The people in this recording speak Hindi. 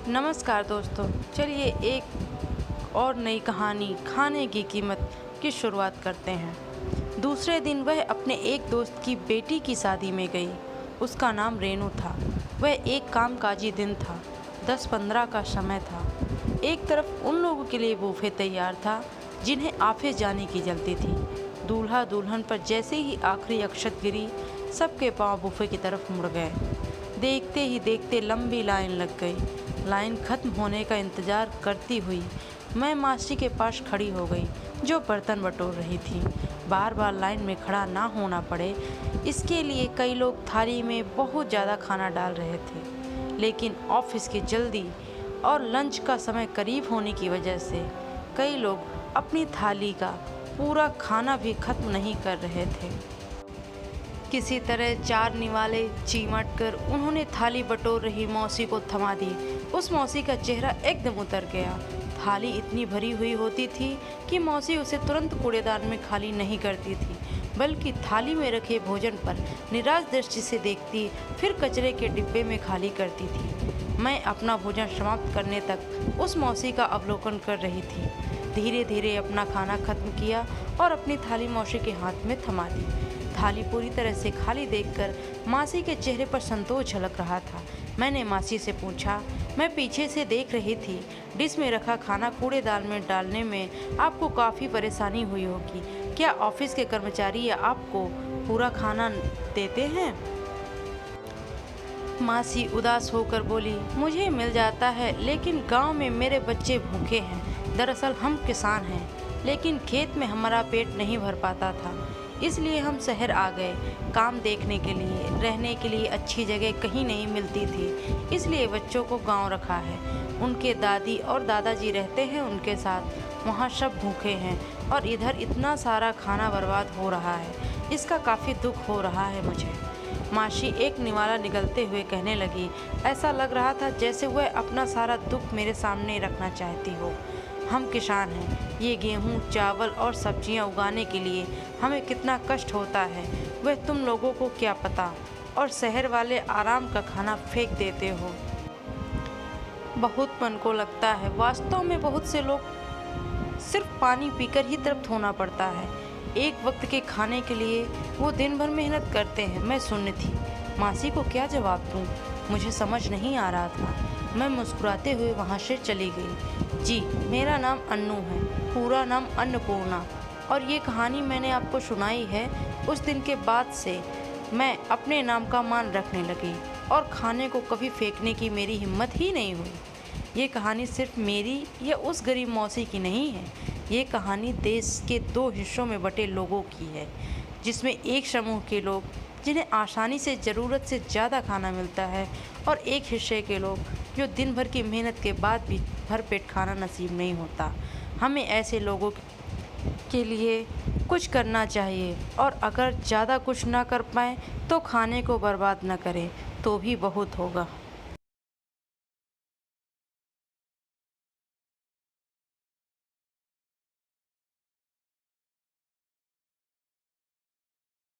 नमस्कार दोस्तों, चलिए एक और नई कहानी खाने की कीमत की शुरुआत करते हैं। दूसरे दिन वह अपने एक दोस्त की बेटी की शादी में गई। उसका नाम रेनू था। वह एक कामकाजी दिन था। 10-15 का समय था। एक तरफ उन लोगों के लिए बूफे तैयार था जिन्हें ऑफिस जाने की जल्दी थी। दूल्हा दुल्हन पर जैसे ही आखिरी अक्षत गिरी, सबके पांव बूफे की तरफ मुड़ गए। देखते ही देखते लंबी लाइन लग गई। लाइन खत्म होने का इंतज़ार करती हुई मैं मासी के पास खड़ी हो गई, जो बर्तन बटोर रही थी। बार बार लाइन में खड़ा ना होना पड़े, इसके लिए कई लोग थाली में बहुत ज़्यादा खाना डाल रहे थे। लेकिन ऑफिस की जल्दी और लंच का समय करीब होने की वजह से कई लोग अपनी थाली का पूरा खाना भी खत्म नहीं कर रहे थे। किसी तरह 4 निवाले चिमट कर उन्होंने थाली बटोर रही मौसी को थमा दी। उस मौसी का चेहरा एकदम उतर गया। थाली इतनी भरी हुई होती थी कि मौसी उसे तुरंत कूड़ेदान में खाली नहीं करती थी, बल्कि थाली में रखे भोजन पर निराश दृष्टि से देखती, फिर कचरे के डिब्बे में खाली करती थी। मैं अपना भोजन समाप्त करने तक उस मौसी का अवलोकन कर रही थी। धीरे धीरे अपना खाना खत्म किया और अपनी थाली मौसी के हाथ में थमा दी। थाली पूरी तरह से खाली देखकर मासी के चेहरे पर संतोष झलक रहा था। मैंने मासी से पूछा, मैं पीछे से देख रही थी, डिश में रखा खाना कूड़ेदान में डालने में आपको काफ़ी परेशानी हुई होगी। क्या ऑफिस के कर्मचारी या आपको पूरा खाना देते हैं? मासी उदास होकर बोली, मुझे मिल जाता है, लेकिन गांव में मेरे बच्चे भूखे हैं। दरअसल हम किसान हैं, लेकिन खेत में हमारा पेट नहीं भर पाता था, इसलिए हम शहर आ गए काम देखने के लिए। रहने के लिए अच्छी जगह कहीं नहीं मिलती थी, इसलिए बच्चों को गांव रखा है। उनके दादी और दादाजी रहते हैं उनके साथ। वहाँ सब भूखे हैं और इधर इतना सारा खाना बर्बाद हो रहा है। इसका काफ़ी दुख हो रहा है मुझे। मासी एक निवाला निगलते हुए कहने लगी। ऐसा लग रहा था जैसे वह अपना सारा दुख मेरे सामने रखना चाहती हो। हम किसान हैं, ये गेहूँ, चावल और सब्जियां उगाने के लिए हमें कितना कष्ट होता है वह तुम लोगों को क्या पता। और शहर वाले आराम का खाना फेंक देते हो। बहुत मन को लगता है। वास्तव में बहुत से लोग सिर्फ पानी पीकर ही तृप्त होना पड़ता है। एक वक्त के खाने के लिए वो दिन भर मेहनत करते हैं। मैं शून्य थी। मासी को क्या जवाब दूँ, मुझे समझ नहीं आ रहा था। मैं मुस्कुराते हुए वहाँ से चली गई। जी, मेरा नाम अन्नू है, पूरा नाम अन्नपूर्णा, और ये कहानी मैंने आपको सुनाई है। उस दिन के बाद से मैं अपने नाम का मान रखने लगी और खाने को कभी फेंकने की मेरी हिम्मत ही नहीं हुई। ये कहानी सिर्फ मेरी या उस गरीब मौसी की नहीं है। ये कहानी देश के 2 हिस्सों में बटे लोगों की है, जिसमें एक समूह के लोग जिन्हें आसानी से ज़रूरत से ज़्यादा खाना मिलता है, और एक हिस्से के लोग जो दिन भर की मेहनत के बाद भी भरपेट खाना नसीब नहीं होता। हमें ऐसे लोगों के लिए कुछ करना चाहिए, और अगर ज़्यादा कुछ ना कर पाएँ तो खाने को बर्बाद न करें, तो भी बहुत होगा।